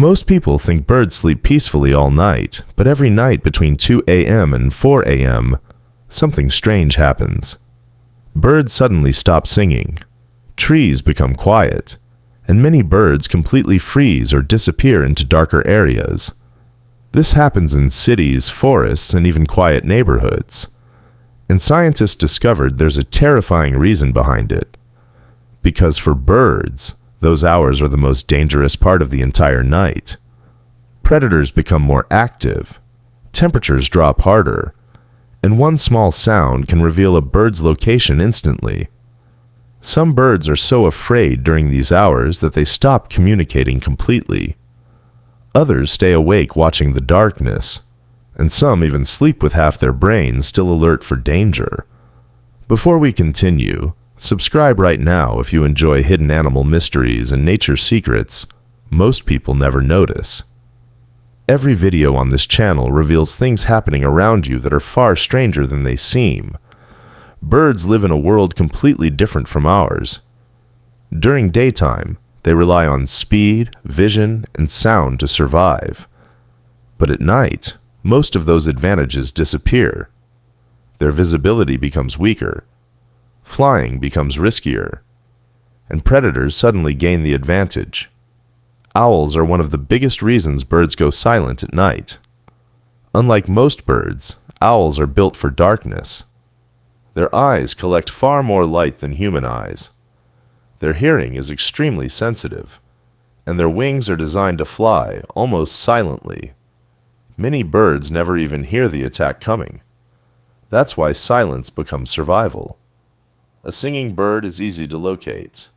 Most people think birds sleep peacefully all night, but every night between 2 a.m. and 4 a.m., something strange happens. Birds suddenly stop singing, trees become quiet, and many birds completely freeze or disappear into darker areas. This happens in cities, forests, and even quiet neighborhoods. And scientists discovered there's a terrifying reason behind it. Because for birds, those hours are the most dangerous part of the entire night. Predators become more active, temperatures drop harder, and one small sound can reveal a bird's location instantly. Some birds are so afraid during these hours that they stop communicating completely. Others stay awake watching the darkness, and some even sleep with half their brains still alert for danger. Before we continue, subscribe right now if you enjoy hidden animal mysteries and nature secrets most people never notice. Every video on this channel reveals things happening around you that are far stranger than they seem. Birds live in a world completely different from ours. During daytime, they rely on speed, vision, and sound to survive. But at night, most of those advantages disappear. Their visibility becomes weaker, flying becomes riskier, and predators suddenly gain the advantage. Owls are one of the biggest reasons birds go silent at night. Unlike most birds, owls are built for darkness. Their eyes collect far more light than human eyes. Their hearing is extremely sensitive, and their wings are designed to fly almost silently. Many birds never even hear the attack coming. That's why silence becomes survival. A singing bird is easy to locate.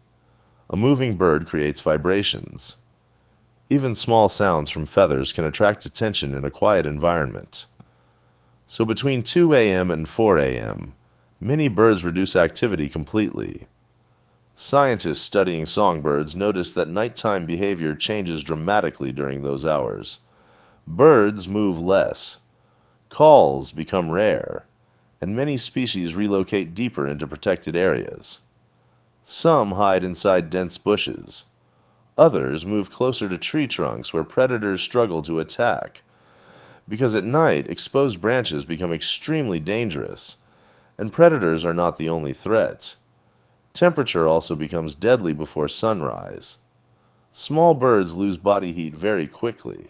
A moving bird creates vibrations. Even small sounds from feathers can attract attention in a quiet environment. So between 2 a.m. and 4 a.m., many birds reduce activity completely. Scientists studying songbirds notice that nighttime behavior changes dramatically during those hours. Birds move less, calls become rare, and many species relocate deeper into protected areas. Some hide inside dense bushes. Others move closer to tree trunks where predators struggle to attack. Because at night, exposed branches become extremely dangerous, and predators are not the only threat. Temperature also becomes deadly before sunrise. Small birds lose body heat very quickly.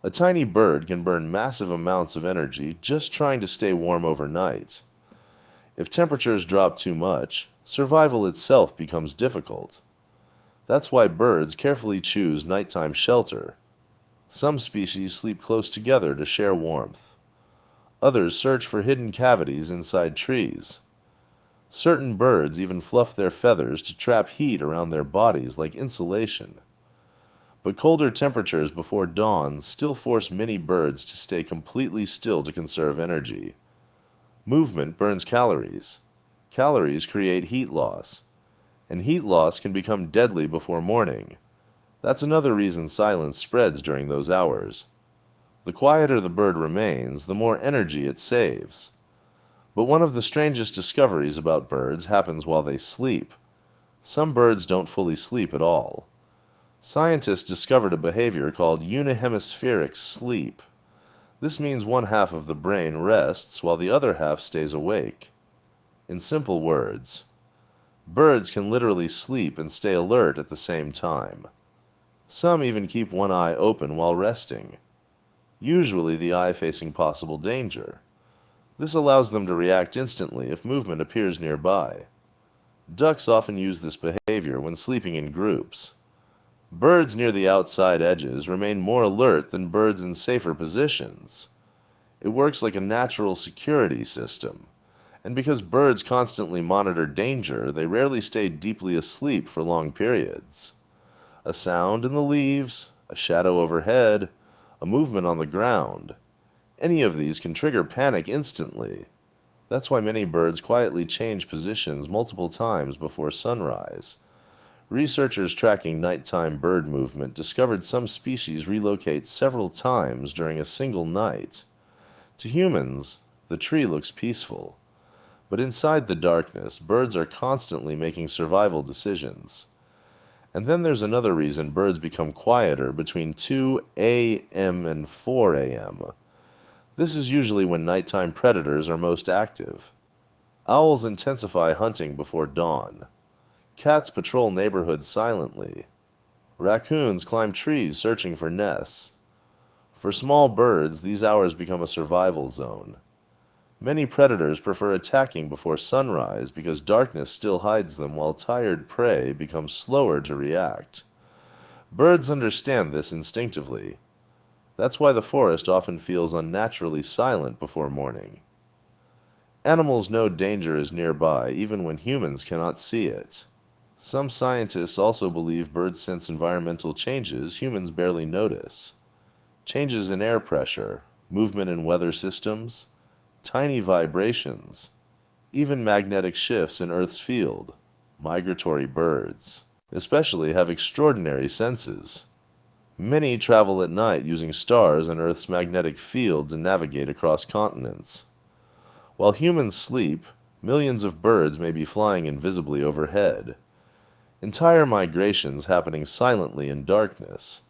A tiny bird can burn massive amounts of energy just trying to stay warm overnight. If temperatures drop too much, survival itself becomes difficult. That's why birds carefully choose nighttime shelter. Some species sleep close together to share warmth. Others search for hidden cavities inside trees. Certain birds even fluff their feathers to trap heat around their bodies like insulation. But colder temperatures before dawn still force many birds to stay completely still to conserve energy. Movement burns calories. Calories create heat loss. And heat loss can become deadly before morning. That's another reason silence spreads during those hours. The quieter the bird remains, the more energy it saves. But one of the strangest discoveries about birds happens while they sleep. Some birds don't fully sleep at all. Scientists discovered a behavior called unihemispheric sleep. This means one half of the brain rests while the other half stays awake. In simple words, birds can literally sleep and stay alert at the same time. Some even keep one eye open while resting, usually the eye facing possible danger. This allows them to react instantly if movement appears nearby. Ducks often use this behavior when sleeping in groups. Birds near the outside edges remain more alert than birds in safer positions. It works like a natural security system. And because birds constantly monitor danger, they rarely stay deeply asleep for long periods. A sound in the leaves, a shadow overhead, a movement on the ground. Any of these can trigger panic instantly. That's why many birds quietly change positions multiple times before sunrise. Researchers tracking nighttime bird movement discovered some species relocate several times during a single night. To humans, the tree looks peaceful. But inside the darkness, birds are constantly making survival decisions. And then there's another reason birds become quieter between 2 a.m. and 4 a.m. This is usually when nighttime predators are most active. Owls intensify hunting before dawn. Cats patrol neighborhoods silently. Raccoons climb trees searching for nests. For small birds, these hours become a survival zone. Many predators prefer attacking before sunrise because darkness still hides them while tired prey becomes slower to react. Birds understand this instinctively. That's why the forest often feels unnaturally silent before morning. Animals know danger is nearby even when humans cannot see it. Some scientists also believe birds sense environmental changes humans barely notice. Changes in air pressure, movement in weather systems, tiny vibrations, even magnetic shifts in Earth's field. Migratory birds, especially, have extraordinary senses. Many travel at night using stars and Earth's magnetic field to navigate across continents. While humans sleep, millions of birds may be flying invisibly overhead. Entire migrations happening silently in darkness.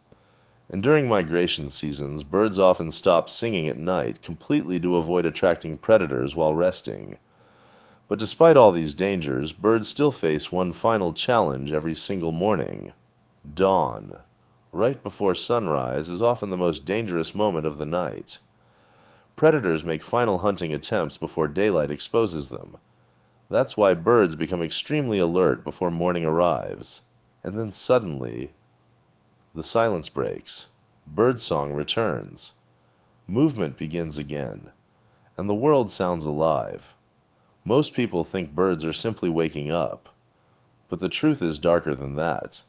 And during migration seasons, birds often stop singing at night completely to avoid attracting predators while resting. But despite all these dangers, birds still face one final challenge every single morning: dawn. Right before sunrise is often the most dangerous moment of the night. Predators make final hunting attempts before daylight exposes them. That's why birds become extremely alert before morning arrives. And then suddenly, the silence breaks. Birdsong returns. Movement begins again. And the world sounds alive. Most people think birds are simply waking up. But the truth is darker than that.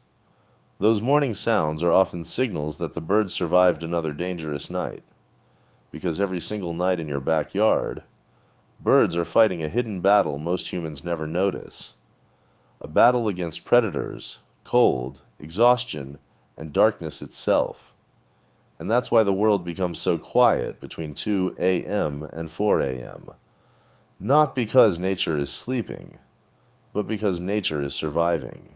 Those morning sounds are often signals that the birds survived another dangerous night. Because every single night in your backyard, birds are fighting a hidden battle most humans never notice. A battle against predators, cold, exhaustion, and darkness itself. And that's why the world becomes so quiet between 2 a.m. and 4 a.m. Not because nature is sleeping, but because nature is surviving.